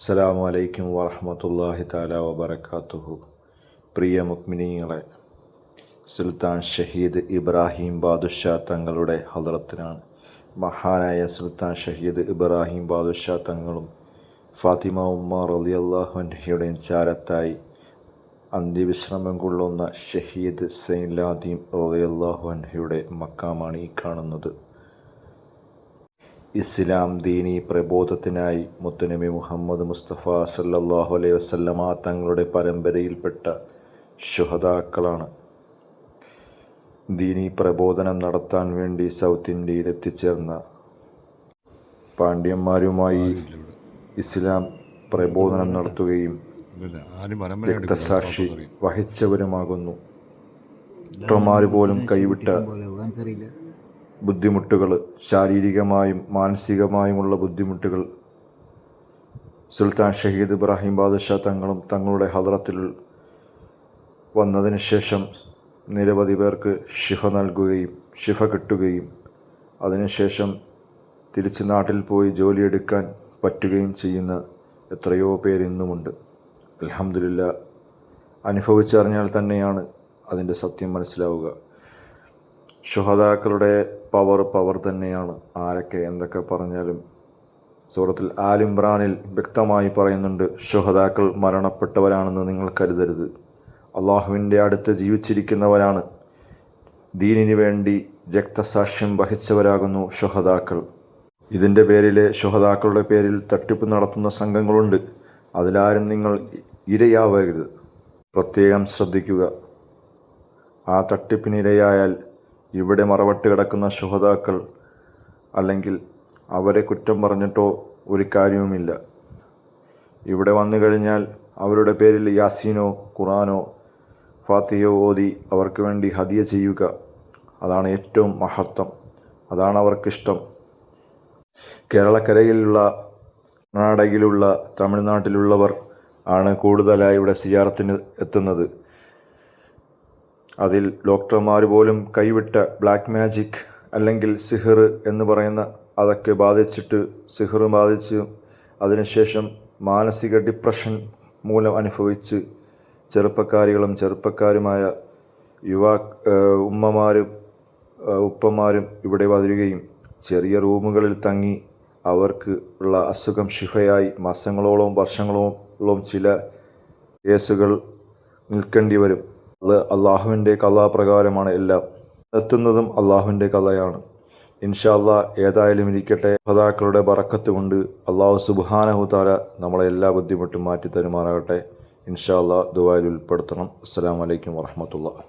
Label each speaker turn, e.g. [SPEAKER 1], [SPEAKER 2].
[SPEAKER 1] അസ്സലാമു അലൈക്കും വറഹ്മത്തുള്ളാഹി തആല വബറകാതുഹു. പ്രിയ മുഅ്മിനീങ്ങളെ, സുൽത്താൻ ഷഹീദ് ഇബ്രാഹിം ബാദുഷാ തങ്ങളുടെ ഹദ്റത്തിനാണ് മഹാനായ സുൽത്താൻ ഷഹീദ് ഇബ്രാഹിം ബാദുഷാ തങ്ങളും ഫാത്തിമ ഉമ്മ റളിയല്ലാഹു അൻഹയുടെയും ചാരത്തായി അന്ത്യവിശ്രമം കൊള്ളുന്ന ഷഹീദ് സൈനുലാബ്ദീൻ റളിയല്ലാഹു അൻഹയുടെ മക്കാമാണ് ഈ കാണുന്നത്. ഇസ്ലാം ദീനീ പ്രബോധത്തിനായി മുത്തുനബി മുഹമ്മദ് മുസ്തഫ സല്ലല്ലാഹു അലൈഹി വസല്ലമ തങ്ങളുടെ പരമ്പരയിൽപ്പെട്ട ശുഹദാക്കളാണ്. ദീനീ പ്രബോധനം നടത്താൻ വേണ്ടി സൗത്ത് ഇന്ത്യയിൽ എത്തിച്ചേർന്ന പാണ്ഡ്യന്മാരുമായി ഇസ്ലാം പ്രബോധനം നടത്തുകയും രക്തസാക്ഷി വഹിച്ചവരുമാകുന്നു. ഡോക്ടർമാർ പോലും കൈവിട്ട ബുദ്ധിമുട്ടുകൾ, ശാരീരികമായും മാനസികമായുമുള്ള ബുദ്ധിമുട്ടുകൾ സുൽത്താൻ ഷഹീദ് ഇബ്രാഹിം ബാദുഷാ തങ്ങളും തങ്ങളുടെ ഹദ്റത്തിൽ വന്നതിന് ശേഷം നിരവധി പേർക്ക് ശിഫ കിട്ടുകയും അതിനുശേഷം തിരിച്ച് നാട്ടിൽ പോയി ജോലിയെടുക്കാൻ പറ്റുകയും ചെയ്യുന്ന എത്രയോ പേരിന്നുമുണ്ട്. അൽഹംദുലില്ലാഹ്, അനുഭവിച്ചറിഞ്ഞാൽ തന്നെയാണ് അതിൻ്റെ സത്യം മനസ്സിലാവുക. ശുഹദാക്കളുടെ പവർ തന്നെയാണ്. ആരൊക്കെ എന്തൊക്കെ പറഞ്ഞാലും സൂറത്തുൽ ആൽ ഇംറാനിൽ വ്യക്തമായി പറയുന്നുണ്ട്, ശുഹദാക്കൾ മരണപ്പെട്ടവരാണെന്ന് നിങ്ങൾ കരുതരുത്. അള്ളാഹുവിൻ്റെ അടുത്ത് ജീവിച്ചിരിക്കുന്നവരാണ്. ദീനിന് വേണ്ടി രക്തസാക്ഷ്യം വഹിച്ചവരാകുന്നു ശുഹദാക്കൾ. ഇതിൻ്റെ പേരിൽ, ശുഹദാക്കളുടെ പേരിൽ തട്ടിപ്പ് നടത്തുന്ന സംഘങ്ങളുണ്ട്. അതിലാരും നിങ്ങൾ ഇരയാവരുത്. പ്രത്യേകം ശ്രദ്ധിക്കുക. ആ തട്ടിപ്പിനിരയായാൽ ഇവിടെ മറവട്ട് കിടക്കുന്ന ശുഹദാക്കൾ അല്ലെങ്കിൽ അവരെ കുറ്റം പറഞ്ഞിട്ടോ ഒരു കാര്യവുമില്ല. ഇവിടെ വന്നു കഴിഞ്ഞാൽ അവരുടെ പേരിൽ യാസീനോ ഖുർആനോ ഫാത്തിഹയോ ഓതി അവർക്ക് വേണ്ടി ഹദിയ ചെയ്യുക. അതാണ് ഏറ്റവും മഹത്വം. അതാണ് അവർക്കിഷ്ടം. കേരളക്കരയിലുള്ള, കർണാടകയിലുള്ള, തമിഴ്നാട്ടിലുള്ളവർ ആണ് കൂടുതലായി ഇവിടെ സിയാറത്തിന് എത്തുന്നത്. അതിൽ ഡോക്ടർമാർ പോലും കൈവിട്ട ബ്ലാക്ക് മാജിക് അല്ലെങ്കിൽ സിഹർ എന്ന് പറയുന്ന അതൊക്കെ ബാധിച്ചിട്ട്, സിഹർ ബാധിച്ച് അതിനുശേഷം മാനസിക ഡിപ്രഷൻ മൂലം അനുഭവിച്ച് ചെറുപ്പക്കാരുമായ ഉമ്മമാരും ഉപ്പമാരും ഇവിടെ വരികയും ചെറിയ റൂമുകളിൽ തങ്ങി അവർക്ക് ഉള്ള അസുഖം ശിഫയായി മാസങ്ങളോളം വർഷങ്ങളോളം ചില കേസുകൾ നിൽക്കേണ്ടി വരും. അത് അള്ളാഹുവിൻ്റെ കലാ പ്രകാരമാണ്. എല്ലാം എത്തുന്നതും അള്ളാഹുവിൻ്റെ കലയാണ്. ഇൻഷാ അല്ലാഹ്, ഏതായാലും ഇരിക്കട്ടെ. ശുഹദാക്കളുടെ ബറക്കത്ത് കൊണ്ട് അള്ളാഹു സുബ്ഹാനഹു തആല നമ്മളെ എല്ലാ ബുദ്ധിമുട്ടും മാറ്റി തരുമാറാകട്ടെ. ഇൻഷാ അല്ലാഹ്, ദുആയിൽ ഉൾപ്പെടുത്തണം. അസ്സലാമു അലൈക്കും വറഹ്മത്തുള്ളാഹി.